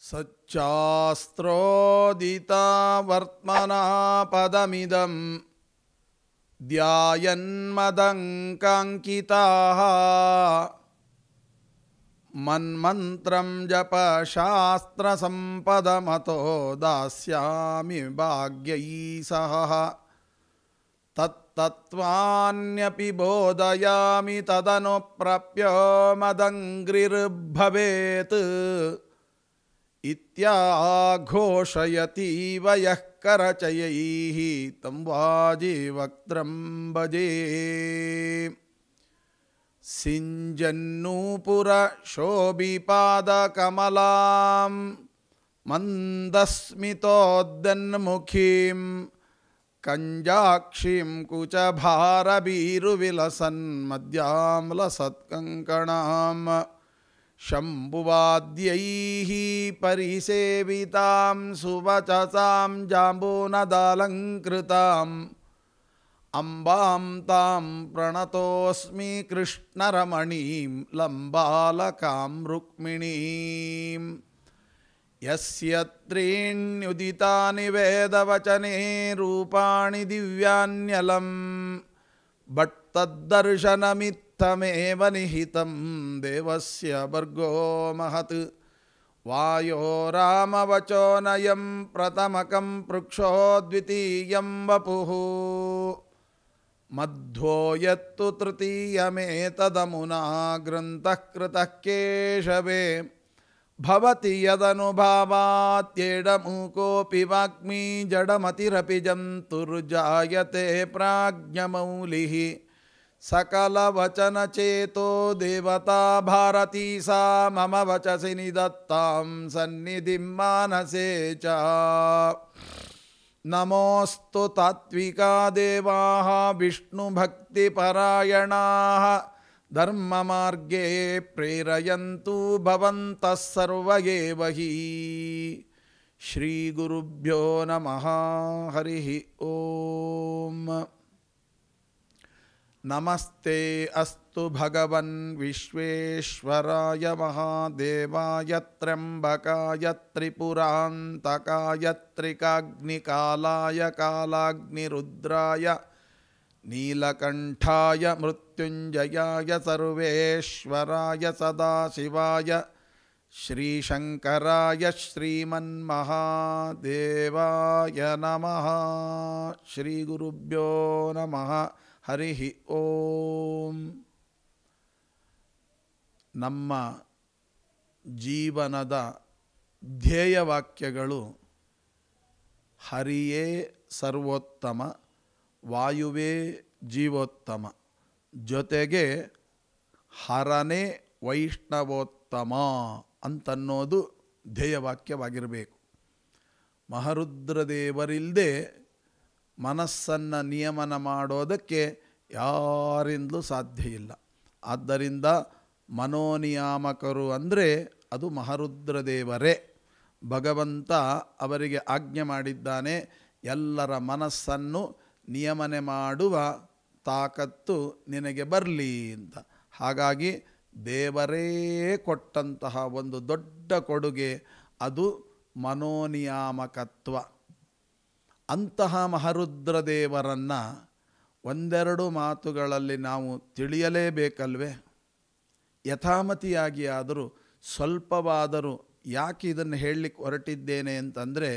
ಸಚ್ಚಾಸ್ತ್ರೋದಿತಾ ವರ್ತ್ಮನಾ ಪದಮಿದಂ ಧ್ಯಾಯನ್ಮದಂಕಾಂಕಿತಾಃ ಮನ್ಮಂತ್ರಂ ಜಪ ಶಾಸ್ತ್ರ ಸಂಪದಮತೋ ದಾಸ್ಯಾಮಿ ಭಾಗ್ಯೈ ಸಹ ತತ್ತತ್ವಾನ್ಯಪಿ ಬೋಧಯಾಮಿ ತದನುಪ್ರಾಪ್ಯ ಮದಂಗ್ರಿರ್ಭವೇತ್ ಇತ್ಯಾಘೋಷಯತೀವ ಯಃ ಕರಚಯೈಃ तं ವಾಜಿವಕ್ತ್ರಂ ಭಜೇ. ಸಿಂಜನ್ನೂಪುರ ಶೋಭಿಪಾದಕಮಲಾಂ ಮಂದಸ್ಮಿತೋದ್ದನ್ಮುಖೀಂ ಕಂಜಾಕ್ಷಿಂ ಕುಚಭಾರಭೀರುವಿಲಸನ್ ಮದ್ಯಾಂ ಲಸತ್ಕಂಕಣಾಂ ಶಂಭುವಾದ್ಯೈಃ ಪರಿಸೇವಿತಾಂ ಸುವಚಸಾಂ ಜಾಂಬೂನದಾಲಂಕೃತಾಂ ಅಂಬಾಂ ತಾಂ ಪ್ರಣತೋಸ್ಮಿ ಕೃಷ್ಣರಮಣೀಂ ಲಂಬಾಲಕಾಂ ರುಕ್ಮಿಣೀಂ. ಯಸ್ಯ ತ್ರೀಣ್ಯುದಿತಾನಿ ವೇದವಚನೆ ರೂಪಾಣಿ ದಿವ್ಯಾನ್ಯಲಂ ಬಟ್ ತದ್ದರ್ಶನಮಿತ್ತಮೇವ ನಿಹಿತಂ ದೇವಸ್ಯ ಭರ್ಗೋ ಮಹತ್. ವಾಯೋ ರಾಮವಚೋ ನಯಂ ಪ್ರಥಮಕಂ ಪೃಕ್ಷೋ ದ್ವಿತೀಯಂ ವಪುಃ ಮಧ್ವೋ ಯತ್ತು ತೃತೀಯಮೇತದಮುನಾ ಗ್ರಂಥಃ ಕೃತಃ ಕೇಶವೇ ಭವತಿ ಯದನುಭಾವಾತ್ಯೇಡಮೂಕೋಪಿ ವಾಗ್ಮೀ ಜಡಮತಿರಪಿ ಜಂತುರ್ಜಾಯತೆ ಪ್ರಾಜ್ಞಮೌಲಿಃ ಸಕಲವಚನಚೇತೋ ದೇವತಾ ಭಾರತೀ ಸಾ ಮಮ ವಚಸಿ ನಿಧತ್ತಾಂ ಸನ್ನಿಧಿಂ ಮಾನಸೇ ಚ. ನಮೋऽस्तु ತಾತ್ವಿಕಾ ದೇವಾಃ ವಿಷ್ಣುಭಕ್ತಿಪರಾಯಣಾಃ ಧರ್ಮಮಾರ್ಗೇ ಪ್ರೇರಯಂತು ಭವಂತಃ ಸರ್ವ ಏವ ಹಿ. ಶ್ರೀಗುರುಭ್ಯೋ ನಮಃ. ಹರಿ ಓಂ. ನಮಸ್ತೆ ಅಸ್ತು ಭಗವನ್ ವಿಶ್ವೇಶ್ವರಾಯ ಮಹಾದೇವಾಯ ತ್ರ್ಯಂಬಕಾಯ ತ್ರಿಪುರಾಂತಕಾಯ ತ್ರಿಕಾಗ್ನಿಕಾಲಾಯ ಕಾಲಾಗ್ನಿರುದ್ರಾಯ ನೀಲಕಂಠಾಯ ಮೃತ್ಯುಂಜಯಾಯ ಸರ್ವೇಶ್ವರಾಯ ಸದಾಶಿವಾಯ ಶ್ರೀಶಂಕರಾಯ ಶ್ರೀಮನ್ಮಹಾದೇವಾಯ ನಮಃ. ಶ್ರೀಗುರುಭ್ಯೋ ನಮಃ. ಹರಿ ಓಂ. ನಮ್ಮ ಜೀವನದ ಧ್ಯೇಯವಾಕ್ಯಗಳು ಹರಿಯೇ ಸರ್ವೋತ್ತಮ, ವಾಯುವೇ ಜೀವೋತ್ತಮ, ಜೊತೆಗೆ ಹರನೇ ವೈಷ್ಣವೋತ್ತಮ ಅಂತನ್ನೋದು ಧ್ಯೇಯವಾಕ್ಯವಾಗಿರಬೇಕು. ಮಹಾರುದ್ರದೇವರಿಲ್ಲದೆ ಮನಸ್ಸನ್ನು ನಿಯಮನ ಮಾಡೋದಕ್ಕೆ ಯಾರಿಂದಲೂ ಸಾಧ್ಯ ಇಲ್ಲ. ಆದ್ದರಿಂದ ಮನೋನಿಯಾಮಕರು ಅಂದರೆ ಅದು ಮಹಾರುದ್ರದೇವರೇ. ಭಗವಂತ ಅವರಿಗೆ ಆಜ್ಞೆ ಮಾಡಿದ್ದಾನೆ, ಎಲ್ಲರ ಮನಸ್ಸನ್ನು ನಿಯಮನೆ ಮಾಡುವ ತಾಕತ್ತು ನಿನಗೆ ಬರಲಿ ಅಂತ. ಹಾಗಾಗಿ ದೇವರೇ ಕೊಟ್ಟಂತಹ ಒಂದು ದೊಡ್ಡ ಕೊಡುಗೆ ಅದು ಮನೋನಿಯಾಮಕತ್ವ. ಅಂತಹ ಮಹಾರುದ್ರದೇವರನ್ನು ಒಂದೆರಡು ಮಾತುಗಳಲ್ಲಿ ನಾವು ತಿಳಿಯಲೇಬೇಕಲ್ವೇ? ಯಥಾಮತಿಯಾಗಿ ಆದರೂ ಸ್ವಲ್ಪವಾದರೂ ಯಾಕೆ ಇದನ್ನು ಹೇಳಲಿಕ್ಕೆ ಹೊರಟಿದ್ದೇನೆ ಅಂತಂದರೆ,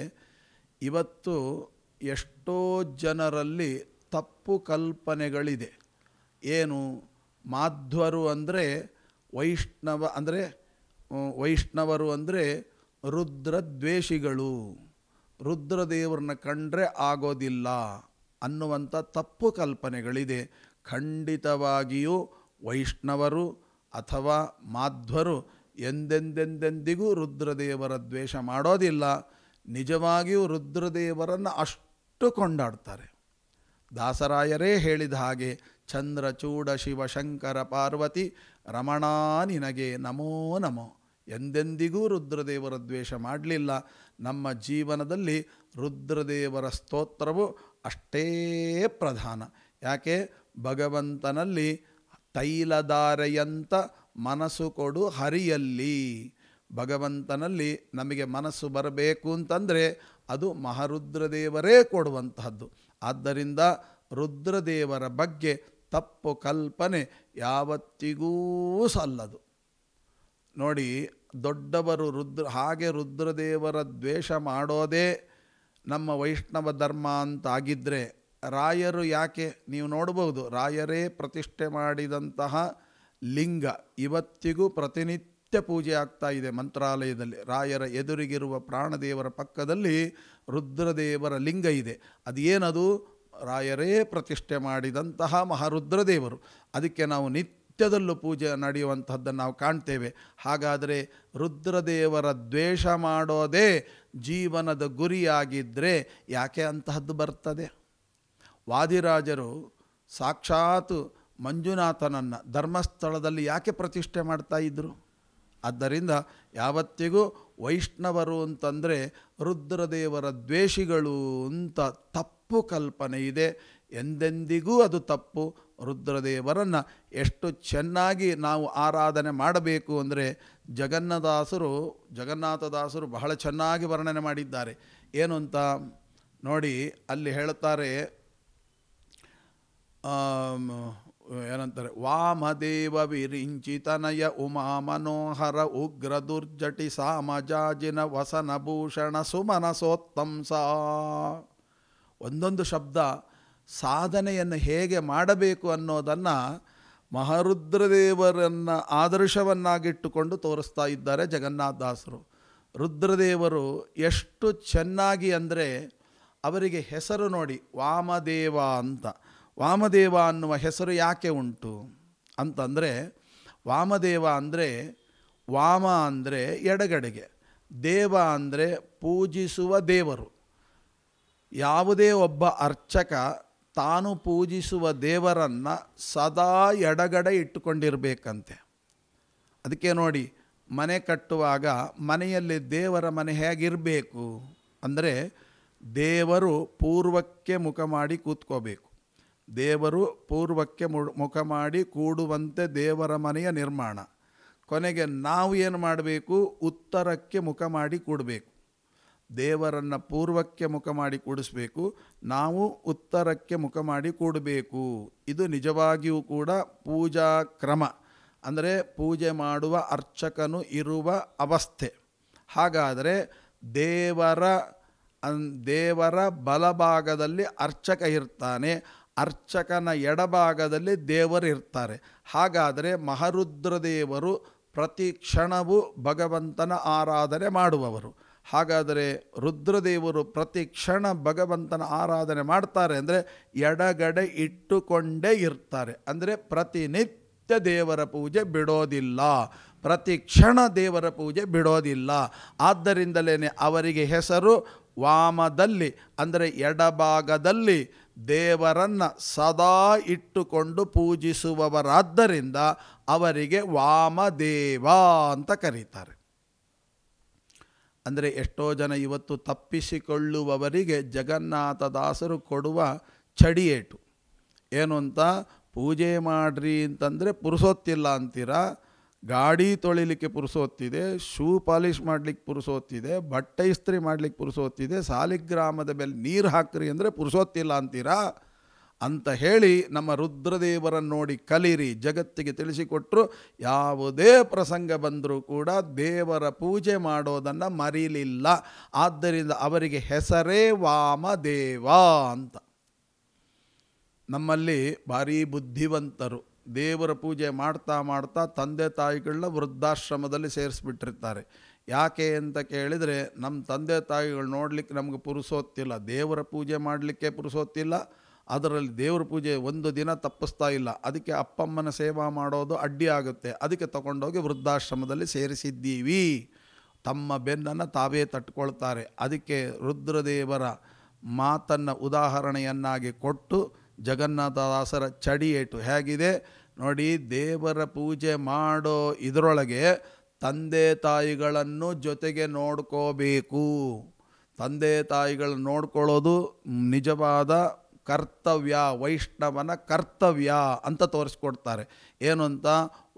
ಇವತ್ತು ಎಷ್ಟೋ ಜನರಲ್ಲಿ ತಪ್ಪು ಕಲ್ಪನೆಗಳಿದೆ. ಏನು? ಮಾಧ್ವರು ಅಂದರೆ ವೈಷ್ಣವರು ಅಂದರೆ ರುದ್ರದ್ವೇಷಿಗಳು, ರುದ್ರದೇವರನ್ನ ಕಂಡ್ರೆ ಆಗೋದಿಲ್ಲ ಅನ್ನುವಂಥ ತಪ್ಪು ಕಲ್ಪನೆಗಳಿದೆ. ಖಂಡಿತವಾಗಿಯೂ ವೈಷ್ಣವರು ಅಥವಾ ಮಾಧ್ವರು ಎಂದೆಂದೆಂದೆಂದಿಗೂ ರುದ್ರದೇವರ ದ್ವೇಷ ಮಾಡೋದಿಲ್ಲ. ನಿಜವಾಗಿಯೂ ರುದ್ರದೇವರನ್ನು ಅಷ್ಟು ಕೊಂಡಾಡ್ತಾರೆ. ದಾಸರಾಯರೇ ಹೇಳಿದ ಹಾಗೆ, ಚಂದ್ರಚೂಡ ಶಿವಶಂಕರ ಪಾರ್ವತಿ ರಮಣಾ ನಿನಗೆ ನಮೋ ನಮೋ. ಎಂದೆಂದಿಗೂ ರುದ್ರದೇವರ ದ್ವೇಷ ಮಾಡಲಿಲ್ಲ. ನಮ್ಮ ಜೀವನದಲ್ಲಿ ರುದ್ರದೇವರ ಸ್ತೋತ್ರವು ಅಷ್ಟೇ ಪ್ರಧಾನ. ಯಾಕೆ? ಭಗವಂತನಲ್ಲಿ ತೈಲಧಾರೆಯಂತ ಮನಸ್ಸು ಕೊಡು ಹರಿಯಲ್ಲಿ, ಭಗವಂತನಲ್ಲಿ ನಮಗೆ ಮನಸ್ಸು ಬರಬೇಕು ಅಂತಂದರೆ ಅದು ಮಹಾರುದ್ರದೇವರೇ ಕೊಡುವಂತಹದ್ದು. ಆದ್ದರಿಂದ ರುದ್ರದೇವರ ಬಗ್ಗೆ ತಪ್ಪು ಕಲ್ಪನೆ ಯಾವತ್ತಿಗೂ ಸಲ್ಲದು. ನೋಡಿ, ದೊಡ್ಡವರು ಹಾಗೆ ರುದ್ರದೇವರ ದ್ವೇಷ ಮಾಡೋದೇ ನಮ್ಮ ವೈಷ್ಣವ ಧರ್ಮ ಅಂತಾಗಿದ್ದರೆ ರಾಯರು ಯಾಕೆ, ನೀವು ನೋಡ್ಬೋದು, ರಾಯರೇ ಪ್ರತಿಷ್ಠೆ ಮಾಡಿದಂತಹ ಲಿಂಗ ಇವತ್ತಿಗೂ ಪ್ರತಿನಿತ್ಯ ಪೂಜೆ ಆಗ್ತಾ ಇದೆ ಮಂತ್ರಾಲಯದಲ್ಲಿ. ರಾಯರ ಎದುರಿಗಿರುವ ಪ್ರಾಣದೇವರ ಪಕ್ಕದಲ್ಲಿ ರುದ್ರದೇವರ ಲಿಂಗ ಇದೆ. ಅದೇನದು? ರಾಯರೇ ಪ್ರತಿಷ್ಠೆ ಮಾಡಿದಂತಹ ಮಹಾರುದ್ರದೇವರು. ಅದಕ್ಕೆ ನಾವು ನಿತ್ಯದಲ್ಲೂ ಪೂಜೆ ನಡೆಯುವಂಥದ್ದನ್ನು ನಾವು ಕಾಣ್ತೇವೆ. ಹಾಗಾದರೆ ರುದ್ರದೇವರ ದ್ವೇಷ ಮಾಡೋದೇ ಜೀವನದ ಗುರಿಯಾಗಿದ್ದರೆ ಯಾಕೆ ಅಂತಹದ್ದು ಬರ್ತದೆ? ವಾದಿರಾಜರು ಸಾಕ್ಷಾತ್ ಮಂಜುನಾಥನನ್ನು ಧರ್ಮಸ್ಥಳದಲ್ಲಿ ಯಾಕೆ ಪ್ರತಿಷ್ಠೆ ಮಾಡ್ತಾ ಇದ್ದರು? ಆದ್ದರಿಂದ ಯಾವತ್ತಿಗೂ ವೈಷ್ಣವರು ಅಂತಂದರೆ ರುದ್ರದೇವರ ದ್ವೇಷಿಗಳು ಅಂತ ತಪ್ಪು ಕಲ್ಪನೆ ಇದೆ. ಎಂದೆಂದಿಗೂ ಅದು ತಪ್ಪು. ರುದ್ರದೇವರನ್ನು ಎಷ್ಟು ಚೆನ್ನಾಗಿ ನಾವು ಆರಾಧನೆ ಮಾಡಬೇಕು ಅಂದರೆ ಜಗನ್ನಾಥದಾಸರು ಬಹಳ ಚೆನ್ನಾಗಿ ವರ್ಣನೆ ಮಾಡಿದ್ದಾರೆ. ಏನು ಅಂತ ನೋಡಿ, ಅಲ್ಲಿ ಹೇಳ್ತಾರೆ, ಏನಂತಾರೆ, ವಾಮದೇವ ವಿರಿಂಚಿತನಯ ಉಮಾ ಮನೋಹರ ಉಗ್ರ ದುರ್ಜಟಿ ಸಾಮಜಾಜಿನ ವಸನಭೂಷಣ ಸುಮನಸೋತ್ತಂಸ. ಒಂದೊಂದು ಶಬ್ದ ಸಾಧನೆಯನ್ನು ಹೇಗೆ ಮಾಡಬೇಕು ಅನ್ನೋದನ್ನು ಮಹಾರುದ್ರದೇವರನ್ನು ಆದರ್ಶವನ್ನಾಗಿಟ್ಟುಕೊಂಡು ತೋರಿಸ್ತಾ ಇದ್ದಾರೆ ಜಗನ್ನಾಥದಾಸರು. ರುದ್ರದೇವರು ಎಷ್ಟು ಚೆನ್ನಾಗಿ ಅಂದರೆ ಅವರಿಗೆ ಹೆಸರು ನೋಡಿ, ವಾಮದೇವ ಅಂತ. ವಾಮದೇವ ಅನ್ನುವ ಹೆಸರು ಯಾಕೆ ಉಂಟು ಅಂತಂದರೆ, ವಾಮದೇವ ಅಂದರೆ ವಾಮ ಅಂದರೆ ಎಡಗಡೆಗೆ, ದೇವ ಅಂದರೆ ಪೂಜಿಸುವ ದೇವರು. ಯಾವುದೇ ಒಬ್ಬ ಅರ್ಚಕ ತಾನು ಪೂಜಿಸುವ ದೇವರನ್ನು ಸದಾ ಎಡಗಡೆ ಇಟ್ಟುಕೊಂಡಿರಬೇಕಂತೆ. ಅದಕ್ಕೆ ನೋಡಿ, ಮನೆ ಕಟ್ಟುವಾಗ ಮನೆಯಲ್ಲಿ ದೇವರ ಮನೆ ಹೇಗಿರಬೇಕು ಅಂದರೆ ದೇವರು ಪೂರ್ವಕ್ಕೆ ಮುಖ ಮಾಡಿ ಕೂತ್ಕೋಬೇಕು. ದೇವರು ಪೂರ್ವಕ್ಕೆ ಮುಖ ಮಾಡಿ ಕೂಡುವಂತೆ ದೇವರ ಮನೆಯ ನಿರ್ಮಾಣ. ಕೊನೆಗೆ ನಾವು ಏನು ಮಾಡಬೇಕು? ಉತ್ತರಕ್ಕೆ ಮುಖ ಮಾಡಿ ಕೂಡಬೇಕು. ದೇವರನ್ನು ಪೂರ್ವಕ್ಕೆ ಮುಖ ಮಾಡಿ ಕೂಡಿಸ್ಬೇಕು, ನಾವು ಉತ್ತರಕ್ಕೆ ಮುಖ ಮಾಡಿ ಕೂಡಬೇಕು. ಇದು ನಿಜವಾಗಿಯೂ ಕೂಡ ಪೂಜಾ ಕ್ರಮ, ಅಂದರೆ ಪೂಜೆ ಮಾಡುವ ಅರ್ಚಕನು ಇರುವ ಅವಸ್ಥೆ. ಹಾಗಾದರೆ ದೇವರ ಬಲಭಾಗದಲ್ಲಿ ಅರ್ಚಕ ಇರ್ತಾನೆ, ಅರ್ಚಕನ ಎಡಭಾಗದಲ್ಲಿ ದೇವರು ಇರ್ತಾರೆ. ಹಾಗಾದರೆ ಮಹಾರುದ್ರದೇವರು ಪ್ರತಿ ಕ್ಷಣವೂ ಭಗವಂತನ ಆರಾಧನೆ ಮಾಡುವವರು. ಹಾಗಾದರೆ ರುದ್ರದೇವರು ಪ್ರತಿ ಕ್ಷಣ ಭಗವಂತನ ಆರಾಧನೆ ಮಾಡ್ತಾರೆ ಅಂದರೆ ಎಡಗಡೆ ಇಟ್ಟುಕೊಂಡೇ ಇರ್ತಾರೆ. ಅಂದರೆ ಪ್ರತಿನಿತ್ಯ ದೇವರ ಪೂಜೆ ಬಿಡೋದಿಲ್ಲ, ಪ್ರತಿ ಕ್ಷಣ ದೇವರ ಪೂಜೆ ಬಿಡೋದಿಲ್ಲ. ಆದ್ದರಿಂದಲೇ ಅವರಿಗೆ ಹೆಸರು ವಾಮದಲ್ಲಿ ಅಂದರೆ ಎಡಭಾಗದಲ್ಲಿ ದೇವರನ್ನು ಸದಾ ಇಟ್ಟುಕೊಂಡು ಪೂಜಿಸುವವರಾದ್ದರಿಂದ ಅವರಿಗೆ ವಾಮದೇವ ಅಂತ ಕರೀತಾರೆ. ಅಂದರೆ ಎಷ್ಟೋ ಜನ ಇವತ್ತು ತಪ್ಪಿಸಿಕೊಳ್ಳುವವರಿಗೆ ಜಗನ್ನಾಥದಾಸರು ಕೊಡುವ ಚಡಿಯೇಟು ಏನು ಅಂತ, ಪೂಜೆ ಮಾಡ್ರಿ ಅಂತಂದರೆ ಪುರುಸೊತ್ತಿಲ್ಲ ಅಂತೀರಾ, ಗಾಡಿ ತೊಳಿಲಿಕ್ಕೆ ಪುರುಸೊತ್ತಿದೆ, ಶೂ ಪಾಲಿಷ್ ಮಾಡಲಿಕ್ಕೆ ಪುರುಸೊತ್ತಿದೆ, ಬಟ್ಟೆ ಇಸ್ತ್ರಿ ಮಾಡಲಿಕ್ಕೆ ಪುರುಸೊತ್ತಿದೆ, ಸಾಲಿಗ್ರಾಮದ ಮೇಲೆ ನೀರು ಹಾಕ್ರಿ ಅಂದರೆ ಪುರುಸೊತ್ತಿಲ್ಲ ಅಂತೀರಾ ಅಂತ ಹೇಳಿ ನಮ್ಮ ರುದ್ರದೇವರನ್ನು ನೋಡಿ ಕಲೀರಿ, ಜಗತ್ತಿಗೆ ತಿಳಿಸಿಕೊಟ್ಟರು. ಯಾವುದೇ ಪ್ರಸಂಗ ಬಂದರೂ ಕೂಡ ದೇವರ ಪೂಜೆ ಮಾಡೋದನ್ನು ಮರೀಲಿಲ್ಲ. ಆದ್ದರಿಂದ ಅವರಿಗೆ ಹೆಸರೇ ವಾಮದೇವ ಅಂತ. ನಮ್ಮಲ್ಲಿ ಭಾರೀ ಬುದ್ಧಿವಂತರು ದೇವರ ಪೂಜೆ ಮಾಡ್ತಾ ಮಾಡ್ತಾ ತಂದೆ ತಾಯಿಗಳನ್ನ ವೃದ್ಧಾಶ್ರಮದಲ್ಲಿ ಸೇರಿಸ್ಬಿಟ್ಟಿರ್ತಾರೆ. ಯಾಕೆ ಅಂತ ಕೇಳಿದರೆ, ನಮ್ಮ ತಂದೆ ತಾಯಿಗಳು ನೋಡಲಿಕ್ಕೆ ನಮಗೆ ಪುರುಸೊತ್ತಿಲ್ಲ, ದೇವರ ಪೂಜೆ ಮಾಡಲಿಕ್ಕೆ ಪುರುಸೊತ್ತಿಲ್ಲ, ಅದರಲ್ಲಿ ದೇವ್ರ ಪೂಜೆ ಒಂದು ದಿನ ತಪ್ಪಿಸ್ತಾ ಇಲ್ಲ, ಅದಕ್ಕೆ ಅಪ್ಪಮ್ಮನ ಸೇವಾ ಮಾಡೋದು ಅಡ್ಡಿ ಆಗುತ್ತೆ, ಅದಕ್ಕೆ ತಗೊಂಡೋಗಿ ವೃದ್ಧಾಶ್ರಮದಲ್ಲಿ ಸೇರಿಸಿದ್ದೀವಿ. ತಮ್ಮ ಬೆನ್ನನ್ನು ತಾವೇ ತಟ್ಕೊಳ್ತಾರೆ. ಅದಕ್ಕೆ ರುದ್ರದೇವರ ಮಾತನ್ನು ಉದಾಹರಣೆಯನ್ನಾಗಿ ಕೊಟ್ಟು ಜಗನ್ನಾಥದಾಸರ ಚಡಿಯೇಟು ಹೇಗಿದೆ ನೋಡಿ. ದೇವರ ಪೂಜೆ ಮಾಡೋ ಇದರೊಳಗೆ ತಂದೆ ತಾಯಿಗಳನ್ನು ಜೊತೆಗೆ ನೋಡ್ಕೋಬೇಕು. ತಂದೆ ತಾಯಿಗಳನ್ನ ನೋಡ್ಕೊಳ್ಳೋದು ನಿಜವಾದ ಕರ್ತವ್ಯ, ವೈಷ್ಣವನ ಕರ್ತವ್ಯ ಅಂತ ತೋರಿಸ್ಕೊಡ್ತಾರೆ. ಏನು ಅಂತ,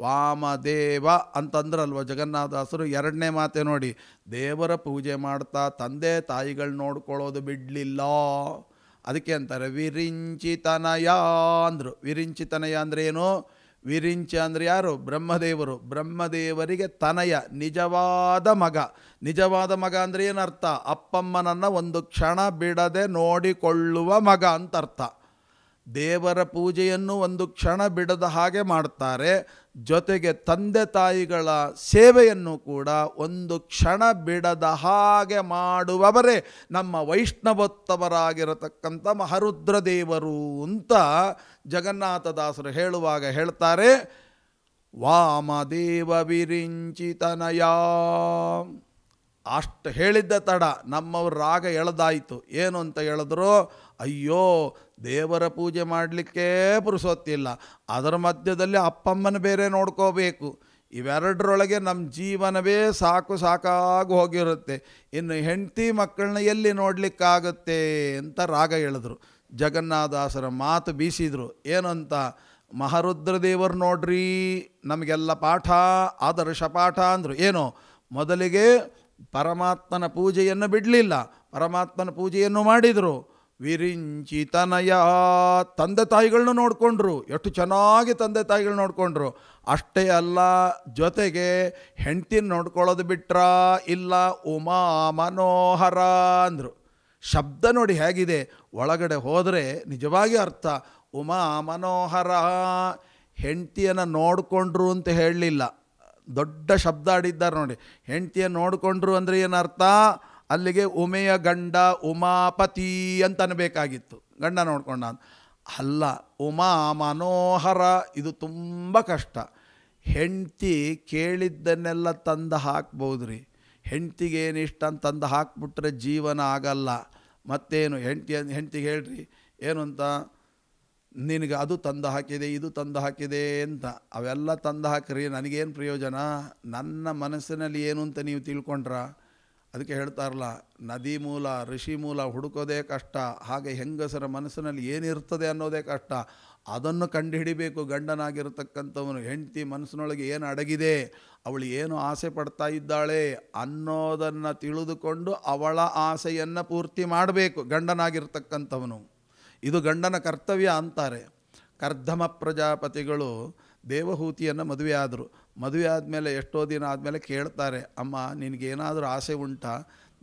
ವಾಮದೇವ ಅಂತಂದ್ರಲ್ವ ಜಗನ್ನಾಥದಾಸರು. ಎರಡನೇ ಮಾತೆ ನೋಡಿ, ದೇವರ ಪೂಜೆ ಮಾಡ್ತಾ ತಂದೆ ತಾಯಿಗಳು ನೋಡ್ಕೊಳ್ಳೋದು ಬಿಡಲಿಲ್ಲ. ಅದಕ್ಕೆ ಅಂತಾರೆ ವಿರಿಂಚಿತನಯ ಅಂದರು. ವಿರಿಂಚಿತನಯ ಅಂದರೆ ಏನು? ವಿರಿಂಚ ಅಂದರೆ ಯಾರು? ಬ್ರಹ್ಮದೇವರು. ಬ್ರಹ್ಮದೇವರಿಗೆ ತನಯ, ನಿಜವಾದ ಮಗ. ನಿಜವಾದ ಮಗ ಅಂದರೆ ಏನರ್ಥ? ಅಪ್ಪಮ್ಮನನ್ನು ಒಂದು ಕ್ಷಣ ಬಿಡದೆ ನೋಡಿಕೊಳ್ಳುವ ಮಗ ಅಂತ ಅರ್ಥ. ದೇವರ ಪೂಜೆಯನ್ನು ಒಂದು ಕ್ಷಣ ಬಿಡದ ಹಾಗೆ ಮಾಡ್ತಾರೆ. ಜೊತೆಗೆ ತಂದೆ ತಾಯಿಗಳ ಸೇವೆಯನ್ನು ಕೂಡ ಒಂದು ಕ್ಷಣ ಬಿಡದ ಹಾಗೆ ಮಾಡುವವರೇ ನಮ್ಮ ವೈಷ್ಣವೋತ್ತಮರಾಗಿರತಕ್ಕಂಥ ಮಹರುದ್ರದೇವರು ಅಂತ ಜಗನ್ನಾಥದಾಸರು ಹೇಳುವಾಗ ಹೇಳ್ತಾರೆ, ವಾಮದೇವ ವಿರಿಂಚಿತನಯ. ಅಷ್ಟು ಹೇಳಿದ್ದ ತಡ ನಮ್ಮವ್ರ ರಾಗ ಎಳೆದಾಯಿತು. ಏನು ಅಂತ ಹೇಳಿದ್ರು, ಅಯ್ಯೋ ದೇವರ ಪೂಜೆ ಮಾಡಲಿಕ್ಕೆ ಪುರುಸೊತ್ತಿಲ್ಲ, ಅದರ ಮಧ್ಯದಲ್ಲಿ ಅಪ್ಪಮ್ಮನ ಬೇರೆ ನೋಡ್ಕೋಬೇಕು, ಇವೆರಡರೊಳಗೆ ನಮ್ಮ ಜೀವನವೇ ಸಾಕಾಗಿ ಹೋಗಿರುತ್ತೆ, ಇನ್ನು ಹೆಂಡತಿ ಮಕ್ಕಳನ್ನ ಎಲ್ಲಿ ನೋಡಲಿಕ್ಕಾಗುತ್ತೆ ಅಂತ ರಾಗ ಎಳೆದ್ರು. ಜಗನ್ನಾಥದಾಸರ ಮಾತು ಬೀಸಿದರು. ಏನಂತ, ಮಹರುದ್ರದೇವರು ನೋಡ್ರಿ ನಮಗೆಲ್ಲ ಪಾಠ, ಆದರ್ಶ ಪಾಠ ಅಂದರು. ಏನು? ಮೊದಲಿಗೆ ಪರಮಾತ್ಮನ ಪೂಜೆಯನ್ನು ಬಿಡಲಿಲ್ಲ, ಪರಮಾತ್ಮನ ಪೂಜೆಯನ್ನು ಮಾಡಿದರು. ವಿರಿಂಚಿತನಯ, ತಂದೆ ತಾಯಿಗಳನ್ನ ನೋಡಿಕೊಂಡ್ರು, ಎಷ್ಟು ಚೆನ್ನಾಗಿ ತಂದೆ ತಾಯಿಗಳು ನೋಡಿಕೊಂಡ್ರು. ಅಷ್ಟೇ ಅಲ್ಲ, ಜೊತೆಗೆ ಹೆಂಡ್ತಿನ ನೋಡ್ಕೊಳ್ಳೋದು ಬಿಟ್ರಾ? ಇಲ್ಲ, ಉಮಾ ಮನೋಹರ ಅಂದರು. ಶಬ್ದ ನೋಡಿ ಹೇಗಿದೆ, ಒಳಗಡೆ ಹೋದರೆ ನಿಜವಾಗಿ ಅರ್ಥ. ಉಮಾ ಮನೋಹರ, ಹೆಂಡ್ತಿಯನ್ನು ನೋಡಿಕೊಂಡ್ರು ಅಂತ ಹೇಳಲಿಲ್ಲ, ದೊಡ್ಡ ಶಬ್ದ ಆಡಿದ್ದಾರೆ ನೋಡಿ. ಹೆಂಡ್ತಿಯನ್ನು ನೋಡಿಕೊಂಡ್ರು ಅಂದರೆ ಏನರ್ಥ? ಅಲ್ಲಿಗೆ ಉಮೆಯ ಗಂಡ ಉಮಾಪತಿ ಅಂತ ಅನ್ಬೇಕಾಗಿತ್ತು, ಗಂಡ ನೋಡ್ಕೊಂಡ ಅಲ್ಲ. ಉಮಾ ಮನೋಹರ, ಇದು ತುಂಬ ಕಷ್ಟ. ಹೆಂಡ್ತಿ ಕೇಳಿದ್ದನ್ನೆಲ್ಲ ತಂದು ಹಾಕ್ಬೋದು ರೀ. ಹೆಂಡ್ತಿಗೆ ಏನು ಇಷ್ಟ ಅಂತ ತಂದು ಹಾಕ್ಬಿಟ್ರೆ ಜೀವನ ಆಗಲ್ಲ. ಮತ್ತೇನು, ಹೆಂಡ್ತಿಗೆ ಹೇಳ್ರಿ ಏನು ಅಂತ, ನಿನಗೆ ಅದು ತಂದು ಹಾಕಿದೆ, ಇದು ತಂದು ಹಾಕಿದೆ ಅಂತ. ಅವೆಲ್ಲ ತಂದು ಹಾಕ್ರಿ, ನನಗೇನು ಪ್ರಯೋಜನ? ನನ್ನ ಮನಸ್ಸಿನಲ್ಲಿ ಏನು ಅಂತ ನೀವು ತಿಳ್ಕೊಂಡ್ರ? ಅದಕ್ಕೆ ಹೇಳ್ತಾರಲ್ಲ, ನದಿ ಮೂಲ ಋಷಿ ಮೂಲ ಹುಡುಕೋದೇ ಕಷ್ಟ, ಹಾಗೆ ಹೆಂಗಸರ ಮನಸ್ಸಿನಲ್ಲಿ ಏನಿರ್ತದೆ ಅನ್ನೋದೇ ಕಷ್ಟ. ಅದನ್ನು ಕಂಡುಹಿಡಿಬೇಕು ಗಂಡನಾಗಿರ್ತಕ್ಕಂಥವನು. ಹೆಂಡತಿ ಮನಸ್ಸಿನೊಳಗೆ ಏನು ಅಡಗಿದೆ, ಅವಳು ಏನು ಆಸೆ ಪಡ್ತಾ ಇದ್ದಾಳೆ ಅನ್ನೋದನ್ನು ತಿಳಿದುಕೊಂಡು ಅವಳ ಆಸೆಯನ್ನು ಪೂರ್ತಿ ಮಾಡಬೇಕು ಗಂಡನಾಗಿರ್ತಕ್ಕಂಥವನು. ಇದು ಗಂಡನ ಕರ್ತವ್ಯ ಅಂತಾರೆ. ಕರ್ದಮ ಪ್ರಜಾಪತಿಗಳು ದೇವಹೂತಿಯನ್ನು ಮದುವೆ ಆದರು. ಮದುವೆ ಆದಮೇಲೆ ಎಷ್ಟೋ ದಿನ ಆದಮೇಲೆ ಕೇಳ್ತಾರೆ, ಅಮ್ಮ ನಿನಗೇನಾದರೂ ಆಸೆ ಉಂಟಾ?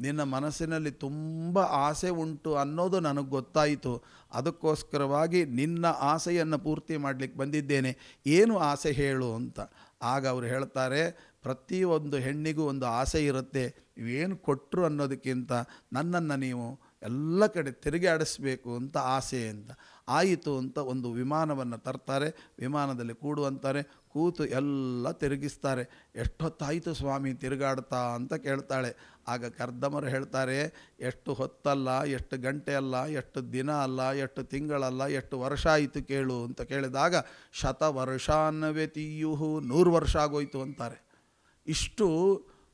ನಿನ್ನ ಮನಸ್ಸಿನಲ್ಲಿ ತುಂಬ ಆಸೆ ಉಂಟು ಅನ್ನೋದು ನನಗೆ ಗೊತ್ತಾಯಿತು, ಅದಕ್ಕೋಸ್ಕರವಾಗಿ ನಿನ್ನ ಆಸೆಯನ್ನು ಪೂರ್ತಿ ಮಾಡಲಿಕ್ಕೆ ಬಂದಿದ್ದೇನೆ, ಏನು ಆಸೆ ಹೇಳು ಅಂತ. ಆಗ ಅವರು ಹೇಳ್ತಾರೆ, ಪ್ರತಿಯೊಂದು ಹೆಣ್ಣಿಗೂ ಒಂದು ಆಸೆ ಇರುತ್ತೆ, ಇವೇನು ಕೊಟ್ಟರು ಅನ್ನೋದಕ್ಕಿಂತ ನನ್ನನ್ನು ನೀವು ಎಲ್ಲ ಕಡೆ ತಿರುಗಾಡಿಸ್ಬೇಕು ಅಂತ ಆಸೆ ಅಂತ. ಆಯಿತು ಅಂತ ಒಂದು ವಿಮಾನವನ್ನು ತರ್ತಾರೆ, ವಿಮಾನದಲ್ಲಿ ಕೂಡು ಅಂತಾರೆ, ಕೂತು ಎಲ್ಲ ತಿರುಗಿಸ್ತಾರೆ. ಎಷ್ಟೊತ್ತಾಯಿತು ಸ್ವಾಮಿ ತಿರುಗಾಡ್ತಾ ಅಂತ ಕೇಳ್ತಾಳೆ. ಆಗ ಕರ್ದಮರು ಹೇಳ್ತಾರೆ, ಎಷ್ಟು ಹೊತ್ತಲ್ಲ, ಎಷ್ಟು ಗಂಟೆ ಅಲ್ಲ, ಎಷ್ಟು ದಿನ ಅಲ್ಲ, ಎಷ್ಟು ತಿಂಗಳಲ್ಲ, ಎಷ್ಟು ವರ್ಷ ಆಯಿತು ಕೇಳು ಅಂತ ಕೇಳಿದಾಗ, ಶತವರ್ಷಾನ್ವ್ಯತೀಯುಹು, 100 ವರ್ಷ ಆಗೋಯ್ತು ಅಂತಾರೆ. ಇಷ್ಟು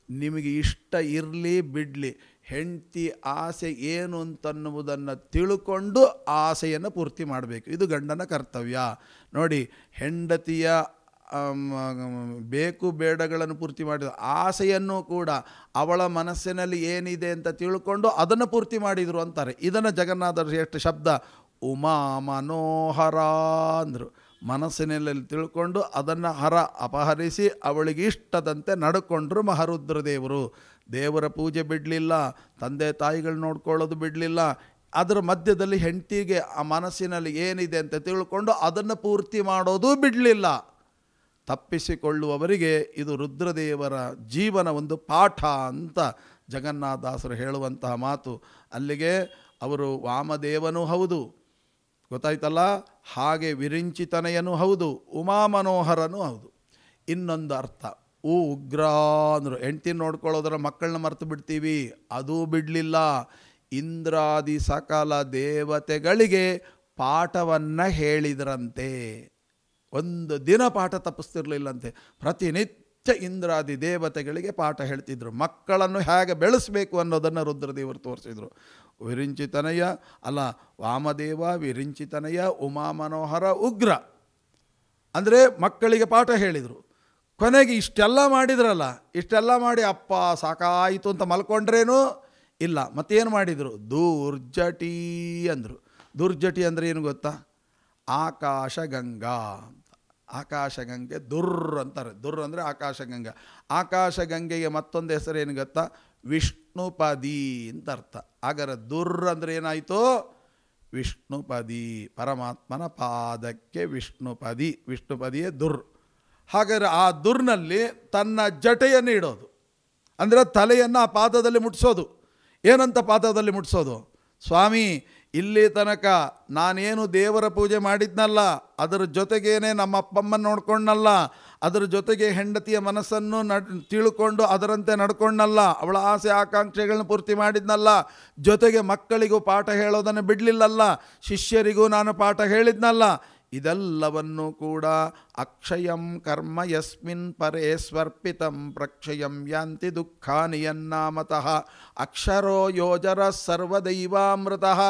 ನಿಮಗೆ ಇಷ್ಟ ಇರಲಿ ಬಿಡಲಿ, ಹೆಂಡತಿ ಆಸೆ ಏನು ಅಂತನ್ನುವುದನ್ನು ತಿಳ್ಕೊಂಡು ಆಸೆಯನ್ನು ಪೂರ್ತಿ ಮಾಡಬೇಕು. ಇದು ಗಂಡನ ಕರ್ತವ್ಯ. ನೋಡಿ, ಹೆಂಡತಿಯ ಬೇಕು ಬೇಡಗಳನ್ನು ಪೂರ್ತಿ ಮಾಡಿದ ಆಸೆಯನ್ನು ಕೂಡ ಅವಳ ಮನಸ್ಸಿನಲ್ಲಿ ಏನಿದೆ ಅಂತ ತಿಳ್ಕೊಂಡು ಅದನ್ನು ಪೂರ್ತಿ ಮಾಡಿದರು ಅಂತಾರೆ. ಇದನ್ನು ಜಗನ್ನಾಥರು ಎಷ್ಟು ಶಬ್ದ ಉಮಾ ಮನೋಹರ ಅಂದರು. ಮನಸ್ಸಿನಲ್ಲಿ ತಿಳ್ಕೊಂಡು ಅದನ್ನು ಅಪಹರಿಸಿ ಅವಳಿಗೆ ಇಷ್ಟದಂತೆ ನಡ್ಕೊಂಡ್ರು ಮಹರುದ್ರದೇವರು. ದೇವರ ಪೂಜೆ ಬಿಡಲಿಲ್ಲ, ತಂದೆ ತಾಯಿಗಳು ನೋಡ್ಕೊಳ್ಳೋದು ಬಿಡಲಿಲ್ಲ, ಅದರ ಮಧ್ಯದಲ್ಲಿ ಹೆಂಡತಿಗೆ ಆ ಮನಸ್ಸಿನಲ್ಲಿ ಏನಿದೆ ಅಂತ ತಿಳ್ಕೊಂಡು ಅದನ್ನು ಪೂರ್ತಿ ಮಾಡೋದು ಬಿಡಲಿಲ್ಲ. ತಪ್ಪಿಸಿಕೊಳ್ಳುವವರಿಗೆ ಇದು ರುದ್ರದೇವರ ಜೀವನ ಒಂದು ಪಾಠ ಅಂತ ಜಗನ್ನಾಥದಾಸರು ಹೇಳುವಂತಹ ಮಾತು. ಅಲ್ಲಿಗೆ ಅವರು ವಾಮದೇವನೂ ಹೌದು, ಗೊತ್ತಾಯ್ತಲ್ಲ, ಹಾಗೆ ವಿರಿಂಚಿತನಯನೂ ಹೌದು, ಉಮಾ ಮನೋಹರನೂ ಹೌದು. ಇನ್ನೊಂದು ಅರ್ಥ, ಉಗ್ರ ಅಂದರು. ಹೆಂಡ್ತಿನ ನೋಡ್ಕೊಳ್ಳೋದ್ರ ಮಕ್ಕಳನ್ನ ಮರೆತು ಬಿಡ್ತೀವಿ, ಅದೂ ಬಿಡಲಿಲ್ಲ. ಇಂದ್ರಾದಿ ಸಕಲ ದೇವತೆಗಳಿಗೆ ಪಾಠವನ್ನು ಹೇಳಿದ್ರಂತೆ. ಒಂದು ದಿನ ಪಾಠ ತಪ್ಪಿಸ್ತಿರ್ಲಿಲ್ಲಂತೆ. ಪ್ರತಿನಿತ್ಯ ಇಂದ್ರಾದಿ ದೇವತೆಗಳಿಗೆ ಪಾಠ ಹೇಳ್ತಿದ್ರು. ಮಕ್ಕಳನ್ನು ಹೇಗೆ ಬೆಳೆಸಬೇಕು ಅನ್ನೋದನ್ನು ರುದ್ರದೇವರು ತೋರಿಸಿದರು. ವಿರಿಂಚಿತನಯ ಅಲ್ಲ, ವಾಮದೇವ ವಿರಿಂಚಿತನಯ ಉಮಾ ಮನೋಹರ ಉಗ್ರ ಅಂದರೆ ಮಕ್ಕಳಿಗೆ ಪಾಠ ಹೇಳಿದರು. ಕೊನೆಗೆ ಇಷ್ಟೆಲ್ಲ ಮಾಡಿದ್ರಲ್ಲ, ಇಷ್ಟೆಲ್ಲ ಮಾಡಿ ಅಪ್ಪ ಸಾಕಾಯಿತು ಅಂತ ಮಲ್ಕೊಂಡ್ರೇನೂ ಇಲ್ಲ. ಮತ್ತೇನು ಮಾಡಿದರು? ದುರ್ಜಟಿ ಅಂದರು. ದುರ್ಜಟಿ ಅಂದರೆ ಏನು ಗೊತ್ತಾ? ಆಕಾಶಗಂಗಾ ಅಂತ. ಆಕಾಶಗಂಗೆ ದುರ್ ಅಂತಾರೆ. ದುರ್ ಅಂದರೆ ಆಕಾಶಗಂಗಾ. ಆಕಾಶಗಂಗೆಗೆ ಮತ್ತೊಂದು ಹೆಸರು ಏನು ಗೊತ್ತಾ? ವಿಷ್ಣುಪದಿ ಅಂತ ಅರ್ಥ. ಹಾಗಾದ್ರೆ ದುರ್ ಅಂದರೆ ಏನಾಯಿತು? ವಿಷ್ಣುಪದಿ, ಪರಮಾತ್ಮನ ಪಾದಕ್ಕೆ ವಿಷ್ಣುಪದಿ, ವಿಷ್ಣುಪದಿಯೇ ದುರ್. ಹಾಗಾದರೆ ಆ ದುರ್ನಲ್ಲಿ ತನ್ನ ಜಟೆಯನ್ನು ಇಡೋದು, ಅಂದರೆ ತಲೆಯನ್ನು ಆ ಪಾದದಲ್ಲಿ ಮುಟ್ಟಿಸೋದು. ಏನಂತ ಪಾದದಲ್ಲಿ ಮುಟ್ಟಿಸೋದು? ಸ್ವಾಮಿ, ಇಲ್ಲಿ ತನಕ ನಾನೇನು ದೇವರ ಪೂಜೆ ಮಾಡಿದ್ನಲ್ಲ, ಅದರ ಜೊತೆಗೇನೆ ನಮ್ಮ ಅಪ್ಪಮ್ಮನ ನೋಡ್ಕೊಂಡಲ್ಲ, ಅದರ ಜೊತೆಗೆ ಹೆಂಡತಿಯ ಮನಸ್ಸನ್ನು ತಿಳ್ಕೊಂಡು ಅದರಂತೆ ನಡ್ಕೊಂಡಲ್ಲ, ಅವಳ ಆಸೆ ಆಕಾಂಕ್ಷೆಗಳನ್ನ ಪೂರ್ತಿ ಮಾಡಿದ್ನಲ್ಲ, ಜೊತೆಗೆ ಮಕ್ಕಳಿಗೂ ಪಾಠ ಹೇಳೋದನ್ನು ಬಿಡಲಿಲ್ಲಲ್ಲ, ಶಿಷ್ಯರಿಗೂ ನಾನು ಪಾಠ ಹೇಳಿದ್ನಲ್ಲ, ಇದೆಲ್ಲವನ್ನು ಕೂಡ ಅಕ್ಷಯಂ ಕರ್ಮ ಯಸ್ಮಿನ್ ಪರೇ ಸ್ವರ್ಪಿತಂ ಪ್ರಕ್ಷಯಂ ಯಾಂತಿ ದುಃಖಾನಿ ಯನ್ನಾಮತಃ ಅಕ್ಷರೋ ಯೋಜರ ಸರ್ವದೈವಾಮೃತಃ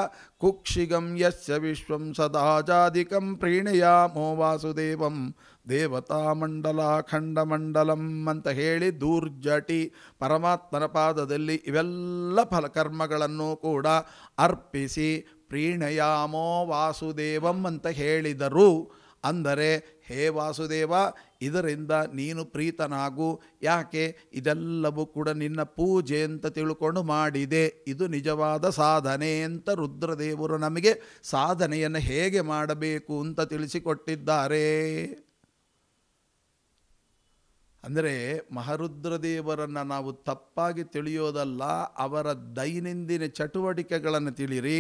ಕುಕ್ಷಿಗಂ ಯಸ್ಯ ವಿಶ್ವಂ ಸದಾಜಾದಿಕಂ ಪ್ರೀಣಯಾಮೋ ವಾಸುದೇವಂ ದೇವತಾಮಂಡಲಾಖಂಡಮಂಡಲಂ ಅಂತ ಹೇಳಿ ದುರ್ಜಟಿ ಪರಮಾತ್ಮನ ಪಾದದಲ್ಲಿ ಇವೆಲ್ಲ ಫಲಕರ್ಮಗಳನ್ನು ಕೂಡ ಅರ್ಪಿಸಿ ಪ್ರೀಣಯಾಮೋ ವಾಸುದೇವಂ ಅಂತ ಹೇಳಿದರು. ಅಂದರೆ ಹೇ ವಾಸುದೇವ, ಇದರಿಂದ ನೀನು ಪ್ರೀತನಾಗು. ಯಾಕೆ? ಇದೆಲ್ಲವೂ ಕೂಡ ನಿನ್ನ ಪೂಜೆ ಅಂತ ತಿಳ್ಕೊಂಡು ಮಾಡಿದೆ. ಇದು ನಿಜವಾದ ಸಾಧನೆ ಅಂತ ರುದ್ರದೇವರು ನಮಗೆ ಸಾಧನೆಯನ್ನು ಹೇಗೆ ಮಾಡಬೇಕು ಅಂತ ತಿಳಿಸಿಕೊಟ್ಟಿದ್ದಾರೆ. ಅಂದರೆ ಮಹಾರುದ್ರದೇವರನ್ನು ನಾವು ತಪ್ಪಾಗಿ ತಿಳಿಯೋದಲ್ಲ, ಅವರ ದೈನಂದಿನ ಚಟುವಟಿಕೆಗಳನ್ನು ತಿಳಿರಿ.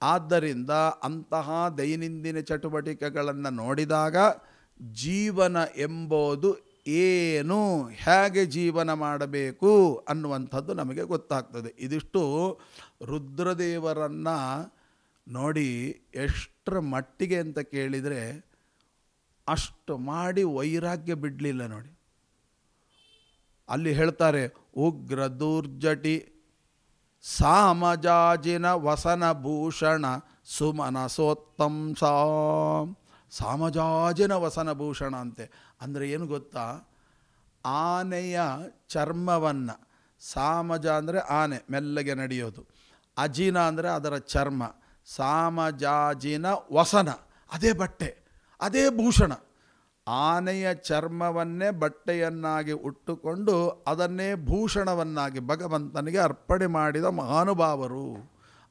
ಆದ್ದರಿಂದ ಅಂತಹ ದೈನಂದಿನ ಚಟುವಟಿಕೆಗಳನ್ನು ನೋಡಿದಾಗ ಜೀವನ ಎಂಬುದು ಏನು, ಹೇಗೆ ಜೀವನ ಮಾಡಬೇಕು ಅನ್ನುವಂಥದ್ದು ನಮಗೆ ಗೊತ್ತಾಗ್ತದೆ. ಇದಿಷ್ಟು ರುದ್ರದೇವರನ್ನು ನೋಡಿ ಎಷ್ಟರ ಮಟ್ಟಿಗೆ ಅಂತ ಕೇಳಿದರೆ ಅಷ್ಟು ಮಾಡಿ ವೈರಾಗ್ಯ ಬಿಡಲಿಲ್ಲ ನೋಡಿ. ಅಲ್ಲಿ ಹೇಳ್ತಾರೆ, ಉಗ್ರ ದುರ್ಜಟಿ ಸಾಮಜಾಜಿನ ವಸನಭೂಷಣ ಸುಮನಸೋತ್ತಂಸ. ಸಾಮಜಾಜಿನ ವಸನಭೂಷಣ ಅಂತೆ ಅಂದರೆ ಏನು ಗೊತ್ತಾ? ಆನೆಯ ಚರ್ಮವನ್ನು, ಸಾಮಜ ಅಂದರೆ ಆನೆ ಮೆಲ್ಲಗೆ ನಡೆಯೋದು, ಅಜಿನ ಅಂದರೆ ಅದರ ಚರ್ಮ, ಸಾಮಜಾಜಿನ ವಸನ ಅದೇ ಬಟ್ಟೆ, ಅದೇ ಭೂಷಣ. ಆನೆಯ ಚರ್ಮವನ್ನೇ ಬಟ್ಟೆಯನ್ನಾಗಿ ಉಟ್ಟುಕೊಂಡು ಅದನ್ನೇ ಭೂಷಣವನ್ನಾಗಿ ಭಗವಂತನಿಗೆ ಅರ್ಪಣೆ ಮಾಡಿದ ಮಹಾನುಭಾವರು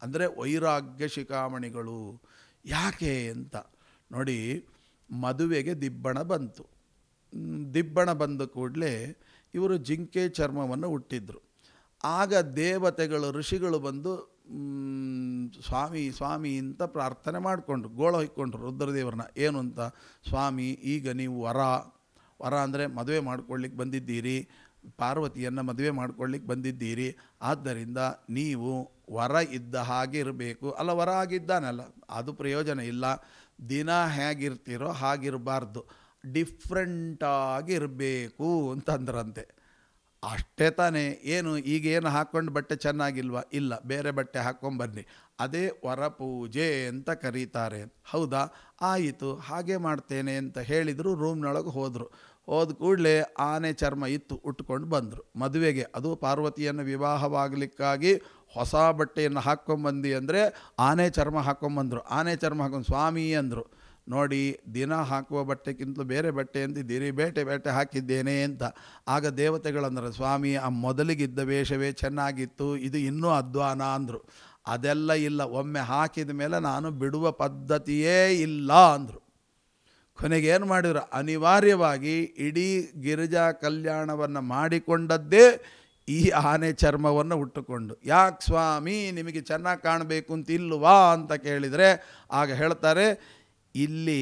ಅಂದರೆ ವೈರಾಗ್ಯ ಶಿಖಾಮಣಿಗಳು. ಯಾಕೆ ಅಂತ ನೋಡಿ, ಮದುವೆಗೆ ದಿಬ್ಬಣ ಬಂತು. ದಿಬ್ಬಣ ಬಂದ ಕೂಡಲೇ ಇವರು ಜಿಂಕೆ ಚರ್ಮವನ್ನು ಹುಟ್ಟಿದ್ರು. ಆಗ ದೇವತೆಗಳು ಋಷಿಗಳು ಬಂದು ಸ್ವಾಮಿ ಸ್ವಾಮಿ ಅಂತ ಪ್ರಾರ್ಥನೆ ಮಾಡಿಕೊಂಡ್ರು, ಗೋಳ ಹೊಯ್ಕೊಂಡ್ರು ರುದ್ರದೇವರನ್ನ. ಏನು ಅಂತ? ಸ್ವಾಮಿ, ಈಗ ನೀವು ವರ ಅಂದರೆ ಮದುವೆ ಮಾಡ್ಕೊಳ್ಳಿಕ್ಕೆ ಬಂದಿದ್ದೀರಿ, ಪಾರ್ವತಿಯನ್ನು ಮದುವೆ ಮಾಡ್ಕೊಳ್ಳಿಕ್ಕೆ ಬಂದಿದ್ದೀರಿ. ಆದ್ದರಿಂದ ನೀವು ವರ ಇದ್ದ ಹಾಗೆ ಇರಬೇಕು. ಅಲ್ಲ, ವರ ಆಗಿದ್ದಾನಲ್ಲ, ಅದು ಪ್ರಯೋಜನ ಇಲ್ಲ. ದಿನ ಹೇಗಿರ್ತೀರೋ ಹಾಗಿರಬಾರ್ದು, ಡಿಫ್ರೆಂಟಾಗಿರಬೇಕು ಅಂತಂದ್ರಂತೆ. ಅಷ್ಟೇ ತಾನೇ. ಏನು ಈಗೇನು ಹಾಕ್ಕೊಂಡು ಬಟ್ಟೆ ಚೆನ್ನಾಗಿಲ್ವಾ? ಇಲ್ಲ, ಬೇರೆ ಬಟ್ಟೆ ಹಾಕ್ಕೊಂಬನ್ನಿ, ಅದೇ ವರಪೂಜೆ ಅಂತ ಕರೀತಾರೆ. ಹೌದಾ, ಆಯಿತು, ಹಾಗೆ ಮಾಡ್ತೇನೆ ಅಂತ ಹೇಳಿದರು. ರೂಮ್ನೊಳಗೆ ಹೋದರು. ಹೋದ ಕೂಡಲೇ ಆನೆ ಚರ್ಮ ಇತ್ತು, ಉಟ್ಕೊಂಡು ಬಂದರು ಮದುವೆಗೆ. ಅದು ಪಾರ್ವತಿಯನ್ನು ವಿವಾಹವಾಗಲಿಕ್ಕಾಗಿ ಹೊಸ ಬಟ್ಟೆಯನ್ನು ಹಾಕ್ಕೊಂಬಂದು ಅಂದರೆ ಆನೆ ಚರ್ಮ ಹಾಕ್ಕೊಂಬಂದರು. ಆನೆ ಚರ್ಮ ಹಾಕೊಂಡು ಸ್ವಾಮಿ ಅಂದರು. ನೋಡಿ, ದಿನ ಹಾಕುವ ಬಟ್ಟೆಗಿಂತಲೂ ಬೇರೆ ಬಟ್ಟೆ ಅಂತಿದ್ದೀರಿ, ಬೇಟೆ ಹಾಕಿದ್ದೇನೆ ಅಂತ. ಆಗ ದೇವತೆಗಳಂದ್ರೆ, ಸ್ವಾಮಿ, ಆ ಮೊದಲಿಗಿದ್ದ ವೇಷವೇ ಚೆನ್ನಾಗಿತ್ತು, ಇದು ಇನ್ನೂ ಅಧ್ವಾನ ಅಂದರು. ಅದೆಲ್ಲ ಇಲ್ಲ, ಒಮ್ಮೆ ಹಾಕಿದ ಮೇಲೆ ನಾನು ಬಿಡುವ ಪದ್ಧತಿಯೇ ಇಲ್ಲ ಅಂದರು. ಕೊನೆಗೇನು ಮಾಡಿದ್ರು? ಅನಿವಾರ್ಯವಾಗಿ ಇಡೀ ಗಿರಿಜಾ ಕಲ್ಯಾಣವನ್ನು ಮಾಡಿಕೊಂಡದ್ದೇ ಈ ಆನೆ ಚರ್ಮವನ್ನು ಉಟ್ಟುಕೊಂಡು. ಯಾಕೆ ಸ್ವಾಮಿ, ನಿಮಗೆ ಚೆನ್ನಾಗಿ ಕಾಣಬೇಕು ಅಂತ ಇಲ್ವಾ ಅಂತ ಕೇಳಿದರೆ ಆಗ ಹೇಳ್ತಾರೆ, ಇಲ್ಲಿ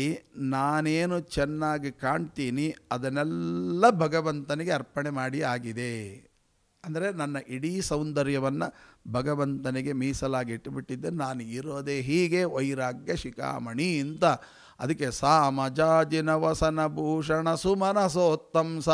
ನಾನೇನು ಚೆನ್ನಾಗಿ ಕಾಣ್ತೀನಿ ಅದನ್ನೆಲ್ಲ ಭಗವಂತನಿಗೆ ಅರ್ಪಣೆ ಮಾಡಿ ಆಗಿದೆ. ಅಂದರೆ ನನ್ನ ಇಡೀ ಸೌಂದರ್ಯವನ್ನು ಭಗವಂತನಿಗೆ ಮೀಸಲಾಗಿ ಇಟ್ಟುಬಿಟ್ಟಿದ್ದೆ. ನಾನು ಇರೋದೇ ಹೀಗೆ, ವೈರಾಗ್ಯ ಶಿಖಾಮಣಿ ಅಂತ. ಅದಕ್ಕೆ ಸಾಮಜಾಜಿನ ವಸನ ಭೂಷಣ ಸುಮನಸೋತ್ತಂಸ.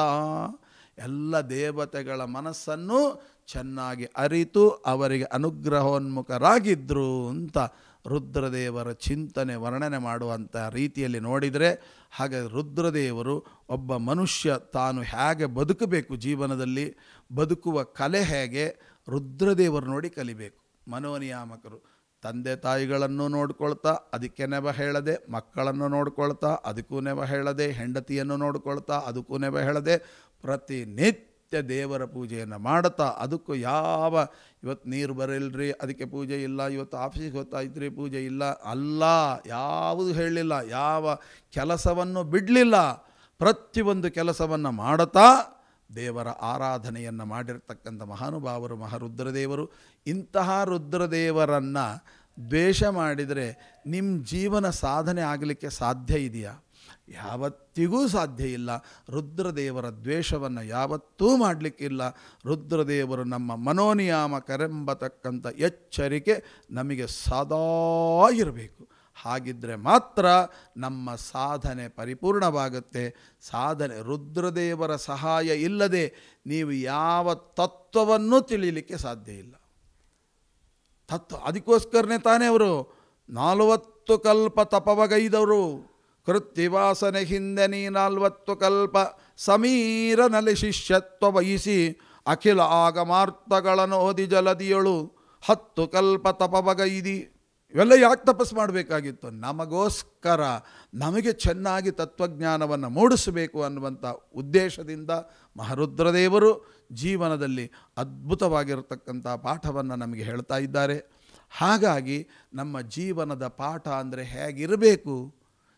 ಎಲ್ಲ ದೇವತೆಗಳ ಮನಸ್ಸನ್ನು ಚೆನ್ನಾಗಿ ಅರಿತು ಅವರಿಗೆ ಅನುಗ್ರಹೋನ್ಮುಖರಾಗಿದ್ದರು ಅಂತ ರುದ್ರದೇವರ ಚಿಂತನೆ ವರ್ಣನೆ ಮಾಡುವಂಥ ರೀತಿಯಲ್ಲಿ ನೋಡಿದರೆ, ಹಾಗೆ ರುದ್ರದೇವರು ಒಬ್ಬ ಮನುಷ್ಯ ತಾನು ಹೇಗೆ ಬದುಕಬೇಕು, ಜೀವನದಲ್ಲಿ ಬದುಕುವ ಕಲೆ ಹೇಗೆ ರುದ್ರದೇವರು ನೋಡಿ ಕಲಿಬೇಕು. ಮನೋನಿಯಾಮಕರು ತಂದೆ ತಾಯಿಗಳನ್ನು ನೋಡ್ಕೊಳ್ತಾ ಅದಕ್ಕೆ ನೆವ ಹೇಳದೆ, ಮಕ್ಕಳನ್ನು ನೋಡ್ಕೊಳ್ತಾ ಅದಕ್ಕೂ ನೆವ ಹೇಳದೆ, ಹೆಂಡತಿಯನ್ನು ನೋಡ್ಕೊಳ್ತಾ ಅದಕ್ಕೂ ನೆವ ಹೇಳದೆ, ಪ್ರತಿನಿತ್ಯ ದೇವರ ಪೂಜೆಯನ್ನು ಮಾಡುತ್ತಾ, ಅದಕ್ಕೂ ಇವತ್ತು ನೀರು ಬರಲ್ರಿ ಅದಕ್ಕೆ ಪೂಜೆ ಇಲ್ಲ, ಇವತ್ತು ಆಫೀಸಿಗೆ ಗೊತ್ತಾಯ್ತ್ರಿ ಪೂಜೆ ಇಲ್ಲ, ಅಲ್ಲ, ಯಾವುದು ಹೇಳಲಿಲ್ಲ, ಯಾವ ಕೆಲಸವನ್ನು ಬಿಡಲಿಲ್ಲ, ಪ್ರತಿಯೊಂದು ಕೆಲಸವನ್ನು ಮಾಡುತ್ತಾ ದೇವರ ಆರಾಧನೆಯನ್ನು ಮಾಡಿರ್ತಕ್ಕಂಥ ಮಹಾನುಭಾವರು ಮಹಾರುದ್ರದೇವರು. ಇಂತಹ ರುದ್ರದೇವರನ್ನು ದ್ವೇಷ ಮಾಡಿದರೆ ನಿಮ್ಮ ಜೀವನ ಸಾಧನೆ ಆಗಲಿಕ್ಕೆ ಸಾಧ್ಯ ಇದೆಯಾ? ಯಾವತ್ತಿಗೂ ಸಾಧ್ಯ ಇಲ್ಲ. ರುದ್ರದೇವರ ದ್ವೇಷವನ್ನು ಯಾವತ್ತೂ ಮಾಡಲಿಕ್ಕಿಲ್ಲ. ರುದ್ರದೇವರು ನಮ್ಮ ಮನೋನಿಯಾಮಕರೆಂಬತಕ್ಕಂಥ ಎಚ್ಚರಿಕೆ ನಮಗೆ ಸದಾ ಇರಬೇಕು. ಹಾಗಿದ್ದರೆ ಮಾತ್ರ ನಮ್ಮ ಸಾಧನೆ ಪರಿಪೂರ್ಣವಾಗುತ್ತೆ. ರುದ್ರದೇವರ ಸಹಾಯ ಇಲ್ಲದೆ ನೀವು ಯಾವ ತತ್ವವನ್ನು ತಿಳಿಯಲಿಕ್ಕೆ ಸಾಧ್ಯ ಇಲ್ಲ. ಅದಕ್ಕೋಸ್ಕರನೇ ತಾನೇ ಅವರು 40 ಕಲ್ಪ ತಪವಗೈದವರು. ಕೃತ್ತಿವಾಸನೆ ಹಿಂದೆ ನೀ 40 ಕಲ್ಪ ಸಮೀರನಲ್ಲಿ ಶಿಷ್ಯತ್ವ ವಹಿಸಿ ಅಖಿಲ ಆಗಮಾರ್ಥಗಳನ್ನು ಓದಿ ಜಲದಿಯಳು 10 ಕಲ್ಪ ತಪವಗೈದಿ. ಇವೆಲ್ಲ ಯಾಕೆ ತಪಸ್ಸು ಮಾಡಬೇಕಾಗಿತ್ತು? ನಮಗೋಸ್ಕರ, ನಮಗೆ ಚೆನ್ನಾಗಿ ತತ್ವಜ್ಞಾನವನ್ನು ಮೂಡಿಸಬೇಕು ಅನ್ನುವಂಥ ಉದ್ದೇಶದಿಂದ ಮಹಾರುದ್ರದೇವರು ಜೀವನದಲ್ಲಿ ಅದ್ಭುತವಾಗಿರತಕ್ಕಂಥ ಪಾಠವನ್ನು ನಮಗೆ ಹೇಳ್ತಾ ಇದ್ದಾರೆ. ಹಾಗಾಗಿ ನಮ್ಮ ಜೀವನದ ಪಾಠ ಅಂದರೆ ಹೇಗಿರಬೇಕು,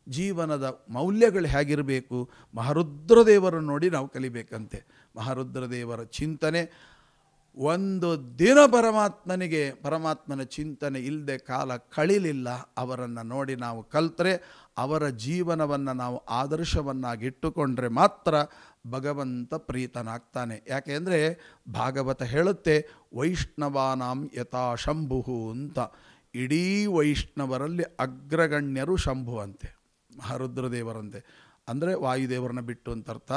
ಜೀವನದ ಮೌಲ್ಯಗಳು ಹೇಗಿರಬೇಕು, ಮಹಾರುದ್ರದೇವರನ್ನು ನೋಡಿ ನಾವು ಕಲಿಬೇಕಂತೆ. ಮಹಾರುದ್ರದೇವರ ಚಿಂತನೆ, ಒಂದು ದಿನ ಪರಮಾತ್ಮನ ಚಿಂತನೆ ಇಲ್ಲದೆ ಕಾಲ ಕಳಿಲಿಲ್ಲ. ಅವರನ್ನು ನೋಡಿ ನಾವು ಕಲ್ತರೆ, ಅವರ ಜೀವನವನ್ನು ನಾವು ಆದರ್ಶವನ್ನಾಗಿಟ್ಟುಕೊಂಡ್ರೆ ಮಾತ್ರ ಭಗವಂತ ಪ್ರೀತನಾಗ್ತಾನೆ. ಯಾಕೆಂದರೆ ಭಾಗವತ ಹೇಳುತ್ತೆ, ವೈಷ್ಣವಾನಾಂ ಯಥಾ ಶಂಭು ಅಂತ. ಇಡೀ ವೈಷ್ಣವರಲ್ಲಿ ಅಗ್ರಗಣ್ಯರು ಶಂಭು ಅಂತೆ, ಮಹಾರುದ್ರದೇವರಂತೆ. ಅಂದರೆ ವಾಯುದೇವರನ್ನ ಬಿಟ್ಟು ಅಂತ ಅರ್ಥ.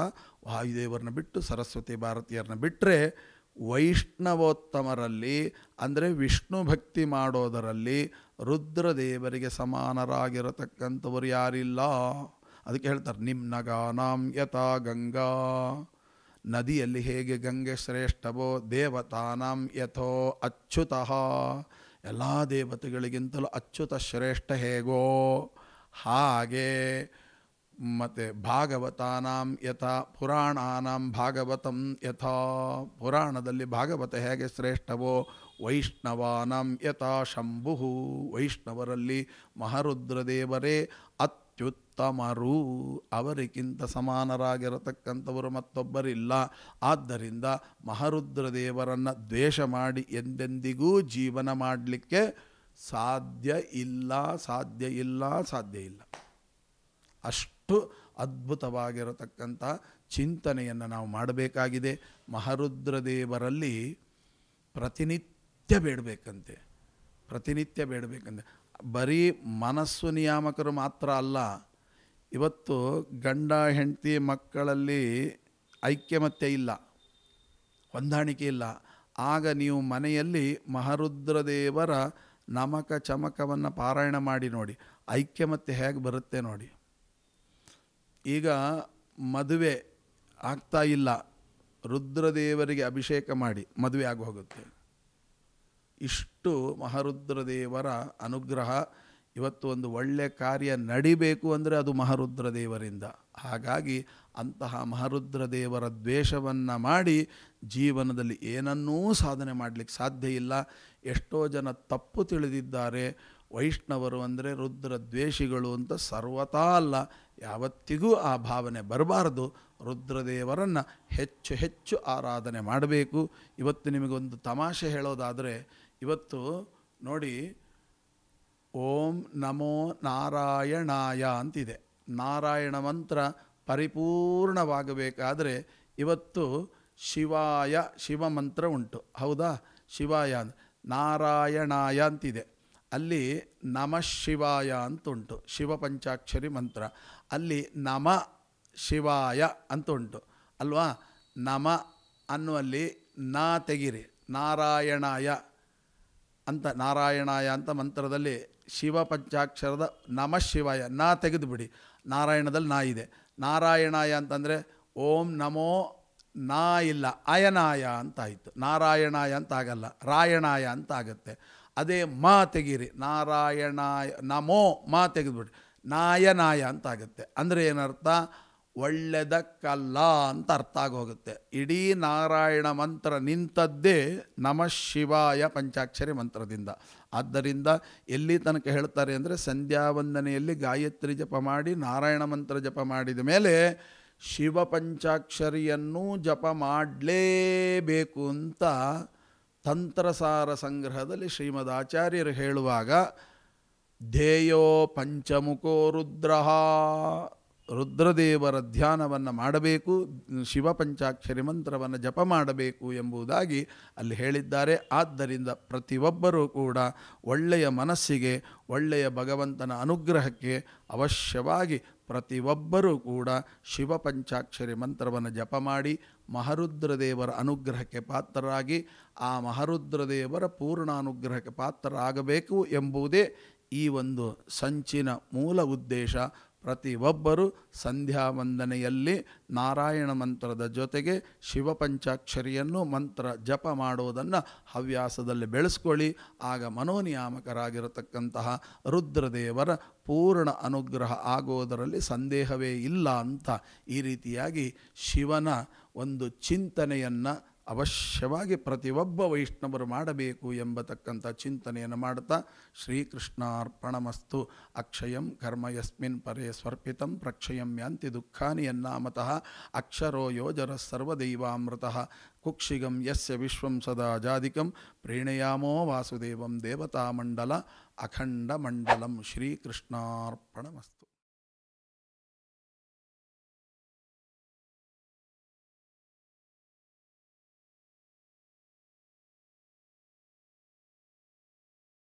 ವಾಯುದೇವರನ್ನ ಬಿಟ್ಟು ಸರಸ್ವತಿ ಭಾರತೀಯರನ್ನ ಬಿಟ್ಟರೆ ವೈಷ್ಣವೋತ್ತಮರಲ್ಲಿ, ಅಂದರೆ ವಿಷ್ಣು ಭಕ್ತಿ ಮಾಡೋದರಲ್ಲಿ ರುದ್ರದೇವರಿಗೆ ಸಮಾನರಾಗಿರತಕ್ಕಂಥವರು ಯಾರಿಲ್ಲ. ಅದಕ್ಕೆ ಹೇಳ್ತಾರೆ, ನಿಮ್ನಗಾನಾಂ ಯಥಾ ಗಂಗಾ. ನದಿಯಲ್ಲಿ ಹೇಗೆ ಗಂಗೆ ಶ್ರೇಷ್ಠವೋ, ದೇವತಾನಾಂ ಯಥೋ ಅಚ್ಯುತಃ. ಎಲ್ಲ ದೇವತೆಗಳಿಗಿಂತಲೂ ಅಚ್ಯುತ ಶ್ರೇಷ್ಠ ಹೇಗೋ ಹಾಗೆ. ಮತ್ತು ಭಾಗವತಾನಾಂ ಯಥಾ ಪುರಾಣಾನಾಂ ಭಾಗವತಂ ಯಥಾ. ಪುರಾಣದಲ್ಲಿ ಭಾಗವತ ಹೇಗೆ ಶ್ರೇಷ್ಠವೋ, ವೈಷ್ಣವಾನಾಂ ಯಥಾ ಶಂಭು. ವೈಷ್ಣವರಲ್ಲಿ ಮಹಾರುದ್ರದೇವರೇ ಅತ್ಯುತ್ತಮರು. ಅವರಿಗಿಂತ ಸಮಾನರಾಗಿರತಕ್ಕಂಥವರು ಮತ್ತೊಬ್ಬರಿಲ್ಲ. ಆದ್ದರಿಂದ ಮಹಾರುದ್ರದೇವರನ್ನು ದ್ವೇಷ ಮಾಡಿ ಎಂದೆಂದಿಗೂ ಜೀವನ ಮಾಡಲಿಕ್ಕೆ ಸಾಧ್ಯ ಇಲ್ಲ. ಅಷ್ಟು ಅದ್ಭುತವಾಗಿರತಕ್ಕಂಥ ಚಿಂತನೆಯನ್ನು ನಾವು ಮಾಡಬೇಕಾಗಿದೆ. ಮಹಾರುದ್ರದೇವರಲ್ಲಿ ಪ್ರತಿನಿತ್ಯ ಬೇಡಬೇಕಂತೆ. ಬರೀ ಮನಸ್ಸು ನಿಯಾಮಕರು ಮಾತ್ರ ಅಲ್ಲ, ಇವತ್ತು ಗಂಡ ಹೆಂಡತಿ ಮಕ್ಕಳಲ್ಲಿ ಐಕ್ಯಮತ್ಯ ಇಲ್ಲ, ಹೊಂದಾಣಿಕೆ ಇಲ್ಲ. ಆಗ ನೀವು ಮನೆಯಲ್ಲಿ ಮಹಾರುದ್ರದೇವರ ನಮಕ ಚಮಕವನ್ನು ಪಾರಾಯಣ ಮಾಡಿ ನೋಡಿ, ಐಕ್ಯಮತ್ಯ ಹೇಗೆ ಬರುತ್ತೆ ನೋಡಿ. ಈಗ ಮದುವೆ ಆಗ್ತಾ ಇಲ್ಲ, ರುದ್ರದೇವರಿಗೆ ಅಭಿಷೇಕ ಮಾಡಿ ಮದುವೆ ಆಗಿ ಹೋಗುತ್ತೆ. ಇಷ್ಟು ಮಹಾರುದ್ರದೇವರ ಅನುಗ್ರಹ. ಇವತ್ತು ಒಂದು ಒಳ್ಳೆಯ ಕಾರ್ಯ ನಡಿಬೇಕು ಅಂದರೆ ಅದು ಮಹಾರುದ್ರದೇವರಿಂದ. ಹಾಗಾಗಿ ಅಂತಹ ಮಹಾರುದ್ರದೇವರ ದ್ವೇಷವನ್ನು ಮಾಡಿ ಜೀವನದಲ್ಲಿ ಏನನ್ನೂ ಸಾಧನೆ ಮಾಡಲಿಕ್ಕೆ ಸಾಧ್ಯ ಇಲ್ಲ. ಎಷ್ಟೋ ಜನ ತಪ್ಪು ತಿಳಿದಿದ್ದಾರೆ. ವೈಷ್ಣವರು ಅಂದರೆ ರುದ್ರ ದ್ವೇಷಿಗಳು ಅಂತ. ಸರ್ವತಾ ಅಲ್ಲ, ಯಾವತ್ತಿಗೂ ಆ ಭಾವನೆ ಬರಬಾರದು. ರುದ್ರದೇವರನ್ನು ಹೆಚ್ಚು ಹೆಚ್ಚು ಆರಾಧನೆ ಮಾಡಬೇಕು. ಇವತ್ತು ನಿಮಗೊಂದು ತಮಾಷೆ ಹೇಳೋದಾದರೆ, ಇವತ್ತು ನೋಡಿ, ಓಂ ನಮೋ ನಾರಾಯಣಾಯ ಅಂತಿದೆ. ನಾರಾಯಣ ಮಂತ್ರ ಪರಿಪೂರ್ಣವಾಗಬೇಕಾದರೆ ಇವತ್ತು ಶಿವಾಯ ಶಿವ ಮಂತ್ರ ಉಂಟು, ಹೌದಾ? ಶಿವಾಯ ನಾರಾಯಣಾಯ ಅಂತಿದೆ. ಅಲ್ಲಿ ನಮಃ ಶಿವಾಯ ಅಂತುಂಟು, ಶಿವ ಪಂಚಾಕ್ಷರಿ ಮಂತ್ರ. ಅಲ್ಲಿ ನಮ ಶಿವಾಯ ಅಂತ ಉಂಟು ಅಲ್ವಾ? ನಮ ಅನ್ನುವಲ್ಲಿ ನಾ ತೆಗಿರಿ, ನಾರಾಯಣಾಯ ಅಂತ, ನಾರಾಯಣಾಯ ಅಂತ ಮಂತ್ರದಲ್ಲಿ ಶಿವ ಪಂಚಾಕ್ಷರದ ನಮಃ ಶಿವಾಯ ನಾ ತೆಗೆದುಬಿಡಿ, ನಾರಾಯಣದಲ್ಲಿ ನಾ ಇದೆ. ನಾರಾಯಣಾಯ ಅಂತಂದರೆ ಓಂ ನಮೋ ನಾ ಇಲ್ಲ ಅಯನಾಯ ಅಂತಾಯಿತು. ನಾರಾಯಣಾಯ ಅಂತ ಆಗಲ್ಲ, ರಾಯಣಾಯ ಅಂತ ಆಗುತ್ತೆ. ಅದೇ ಮಾ ತೆಗೀರಿ, ನಾರಾಯಣಾಯ ನಮೋ ಮಾ ತೆಗೆದುಬಿಡಿ, ನಾಯನಾಯ ಅಂತ ಆಗುತ್ತೆ. ಅಂದರೆ ಏನರ್ಥ? ಒಳ್ಳೆದಕ್ಕಲ್ಲ ಅಂತ ಅರ್ಥ ಆಗೋಗುತ್ತೆ. ಇಡೀ ನಾರಾಯಣ ಮಂತ್ರ ನಿಂತದ್ದೇ ನಮಃ ಶಿವಾಯ ಪಂಚಾಕ್ಷರಿ ಮಂತ್ರದಿಂದ. ಆದ್ದರಿಂದ ಎಲ್ಲಿ ತನಕ ಹೇಳ್ತಾರೆ ಅಂದರೆ, ಸಂಧ್ಯಾ ವಂದನೆಯಲ್ಲಿ ಗಾಯತ್ರಿ ಜಪ ಮಾಡಿ ನಾರಾಯಣ ಮಂತ್ರ ಜಪ ಮಾಡಿದ ಮೇಲೆ ಶಿವ ಪಂಚಾಕ್ಷರಿಯನ್ನು ಜಪ ಮಾಡಲೇಬೇಕು ಅಂತ ತಂತ್ರಸಾರ ಸಂಗ್ರಹದಲ್ಲಿ ಶ್ರೀಮದ್ ಆಚಾರ್ಯರು ಹೇಳುವಾಗ, ಧ್ಯೇಯೋ ಪಂಚಮುಖೋ ರುದ್ರಃ, ರುದ್ರದೇವರ ಧ್ಯಾನವನ್ನು ಮಾಡಬೇಕು, ಶಿವ ಪಂಚಾಕ್ಷರಿ ಮಂತ್ರವನ್ನು ಜಪ ಮಾಡಬೇಕು ಎಂಬುದಾಗಿ ಅಲ್ಲಿ ಹೇಳಿದ್ದಾರೆ. ಆದ್ದರಿಂದ ಪ್ರತಿಯೊಬ್ಬರೂ ಕೂಡ ಒಳ್ಳೆಯ ಮನಸ್ಸಿಗೆ, ಒಳ್ಳೆಯ ಭಗವಂತನ ಅನುಗ್ರಹಕ್ಕೆ ಅವಶ್ಯವಾಗಿ ಪ್ರತಿಯೊಬ್ಬರೂ ಕೂಡ ಶಿವ ಪಂಚಾಕ್ಷರಿ ಮಂತ್ರವನ್ನು ಜಪ ಮಾಡಿ ಮಹಾರುದ್ರದೇವರ ಅನುಗ್ರಹಕ್ಕೆ ಪಾತ್ರರಾಗಿ ಆ ಮಹಾರುದ್ರದೇವರ ಪೂರ್ಣ ಅನುಗ್ರಹಕ್ಕೆ ಪಾತ್ರರಾಗಬೇಕು ಎಂಬುದೇ ಈ ಒಂದು ಸಂಚಿನ ಮೂಲ ಉದ್ದೇಶ. ಪ್ರತಿಯೊಬ್ಬರೂ ಸಂಧ್ಯಾ ವಂದನೆಯಲ್ಲಿ ನಾರಾಯಣ ಮಂತ್ರದ ಜೊತೆಗೆ ಶಿವ ಪಂಚಾಕ್ಷರಿಯನ್ನು ಮಂತ್ರ ಜಪ ಮಾಡೋದನ್ನು ಹವ್ಯಾಸದಲ್ಲಿ ಬೆಳೆಸ್ಕೊಳ್ಳಿ. ಆಗ ಮನೋನಿಯಾಮಕರಾಗಿರತಕ್ಕಂತಹ ರುದ್ರದೇವರ ಪೂರ್ಣ ಅನುಗ್ರಹ ಆಗೋದರಲ್ಲಿ ಸಂದೇಹವೇ ಇಲ್ಲ ಅಂತ ಈ ರೀತಿಯಾಗಿ ಶಿವನ ಒಂದು ಚಿಂತನೆಯನ್ನು ಅವಶ್ಯವಾಗಿ ಪ್ರತಿಯೊಬ್ಬ ವೈಷ್ಣವರು ಮಾಡಬೇಕು ಎಂಬತಕ್ಕಂಥ ಚಿಂತನೆಯನ್ನು ಮಾಡ್ತಾ, ಶ್ರೀಕೃಷ್ಣಾರ್ಪಣಮಸ್ತು. ಅಕ್ಷಯಂ ಕರ್ಮ ಯಸ್ಮಿನ್ ಪರೇ ಸ್ವರ್ಪಿತಂ ಪ್ರಕ್ಷಯಂ ಯಾಂತಿ ದುಃಖಾನಿ ಯನ್ನಾಮತಃ ಅಕ್ಷರೋ ಯೋಜರ ಸರ್ವದೈವಾಮೃತಃ ಕುಕ್ಷಿಗಂ ಯಸ್ಯ ವಿಶ್ವಂ ಸದಾ ಜಾದಿಕಂ ಪ್ರೇಣಯಾಮೋ ವಾಸುದೇವಂ ದೇವತಾಮಂಡಲ ಅಖಂಡಮಂಡಲಂ. ಶ್ರೀಕೃಷ್ಣಾರ್ಪಣಮಸ್ತು.